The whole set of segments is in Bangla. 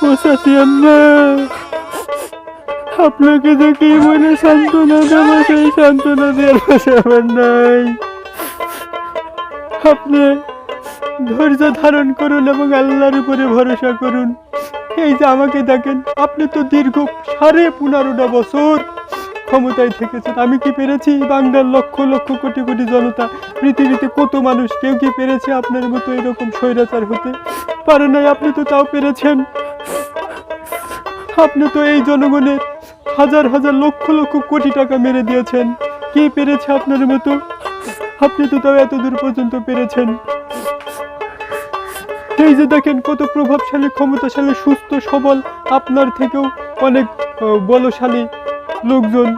ও চাচি আম্মা, আপনাকে দেখেই মনে সান্ত্বনা দেবো, সেই সান্ত্বনা দেওয়ার পাশে আমার নাই। আপনি ধৈর্য ধারণ করুন এবং আল্লাহর উপরে ভরসা করুন। এই যে আমাকে দেখেন, আপনি তো দীর্ঘ 15.5 বছর ক্ষমতায় থেকেছেন। আমি কি পেরেছি? বাংলার লক্ষ লক্ষ কোটি কোটি জনতা, পৃথিবীতে কত মানুষ, কেউ কি পেরেছে আপনার মতো এরকম স্বৈরাচার হতে? পারে নাই। আপনি তো তাও পেরেছেন। আপনি তো এই জনগণের হাজার হাজার লক্ষ লক্ষ কোটি টাকা মেরে দিয়েছেন। কে পেরেছে আপনার মতো? আপনি তো তাও এত দূর পর্যন্ত পেরেছেন। এই যে দেখেন, কত প্রভাবশালী, ক্ষমতাশালী, সুস্থ সবল, আপনার থেকেও অনেক বলশালী লোকজন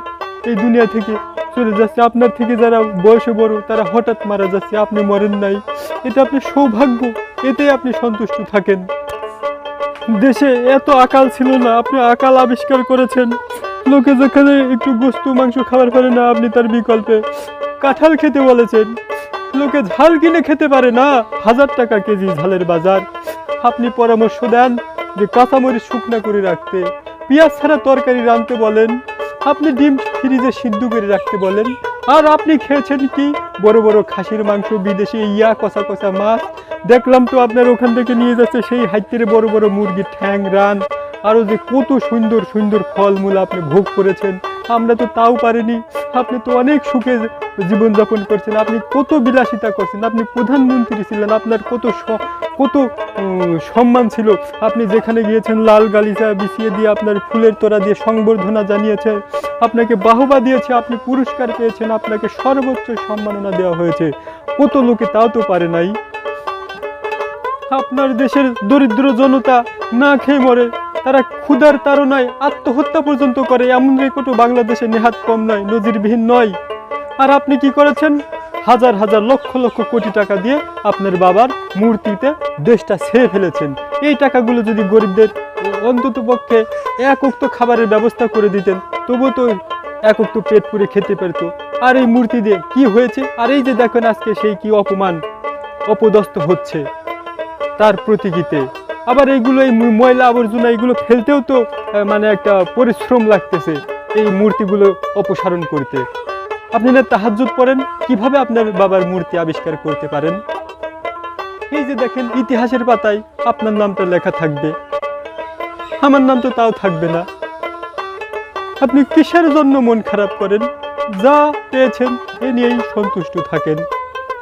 এই দুনিয়া থেকে চলে যাচ্ছে। আপনার থেকে যারা বয়সে বড় তারা হঠাৎ মারা যাচ্ছে, আপনি মরেন নাই। এটা আপনার সৌভাগ্য, এতেই আপনি সন্তুষ্ট থাকেন। দেশে এত আকাল ছিল না, আপনি আকাল আবিষ্কার করেছেন। লোকে যেখানে একটু গোস্ত মাংস খাবার পারে না, আপনি তার বিকল্পে কাঁঠাল খেতে বলেছেন। লোকে ঝাল কিনে খেতে পারে না, 1000 টাকা কেজি ঝালের বাজার। আপনি পরামর্শ দেন যে কাঁচামরিচ শুকনা করে রাখতে, পেঁয়াজ ছাড়া তরকারি রাঁধতে বলেন, আপনি ডিম ফ্রিজে সিদ্ধ করে রাখতে বলেন। আর আপনি খেয়েছেন কি? বড় বড় খাসির মাংস, বিদেশি কষা কষা মাছ। দেখলাম তো আপনার ওখান থেকে নিয়ে যাচ্ছে সেই হাইতের বড় বড় মুরগির ঠ্যাং, রান, আরও যে কত সুন্দর সুন্দর ফলমূল আপনি ভোগ করেছেন। আমরা তো তাও পারিনি। আপনি তো অনেক সুখে জীবনযাপন করছেন, আপনি কত বিলাসিতা করছেন, আপনি প্রধানমন্ত্রী ছিলেন, আপনার কত কত সম্মান ছিল। আপনি যেখানে গিয়েছেন লাল গালিচা বিছিয়ে দিয়ে, আপনার ফুলের তোড়া দিয়ে সংবর্ধনা জানিয়েছে, আপনাকে বাহবা দিয়েছে, আপনি পুরস্কার পেয়েছেন, আপনাকে সর্বোচ্চ সম্মাননা দেওয়া হয়েছে। কত লোকে তাও তো পারে নাই। আপনার দেশের দরিদ্র জনতা না খেয়ে মরে, তারা ক্ষুধার তাড়নায় আত্মহত্যা পর্যন্ত করে। এমন রেকর্ড বাংলাদেশে নেহাত কম নয়, নজিরবিহীন নয়। আর আপনি কি করেছেন? হাজার হাজার লক্ষ লক্ষ কোটি টাকা দিয়ে আপনার বাবার মূর্তিতে দেশটা ছেড়ে ফেলেছেন। এই টাকাগুলো যদি গরিবদের অন্তত পক্ষে এক ওক্ত খাবারের ব্যবস্থা করে দিতেন, তবুও তো এক ওক্ত পেট পুরে খেতে পারতো। আর এই মূর্তি দিয়ে কি হয়েছে? আর এই যে দেখেন আজকে সেই কি অপমান, অপদস্থ হচ্ছে তার প্রতীকীতে। আবার এইগুলো, এই ময়লা আবর্জনা এগুলো ফেলতেও তো মানে একটা পরিশ্রম লাগতেছে এই মূর্তিগুলো অপসারণ করতে। আপনি না তাহাজ্জুদ পড়েন, কিভাবে আপনার বাবার মূর্তি আবিষ্কার করতে পারেন? এই যে দেখেন, ইতিহাসের পাতায় আপনার নামটা লেখা থাকবে, আমার নাম তো তাও থাকবে না। আপনি কিসের জন্য মন খারাপ করেন? যা পেয়েছেন এ নিয়েই সন্তুষ্ট থাকেন।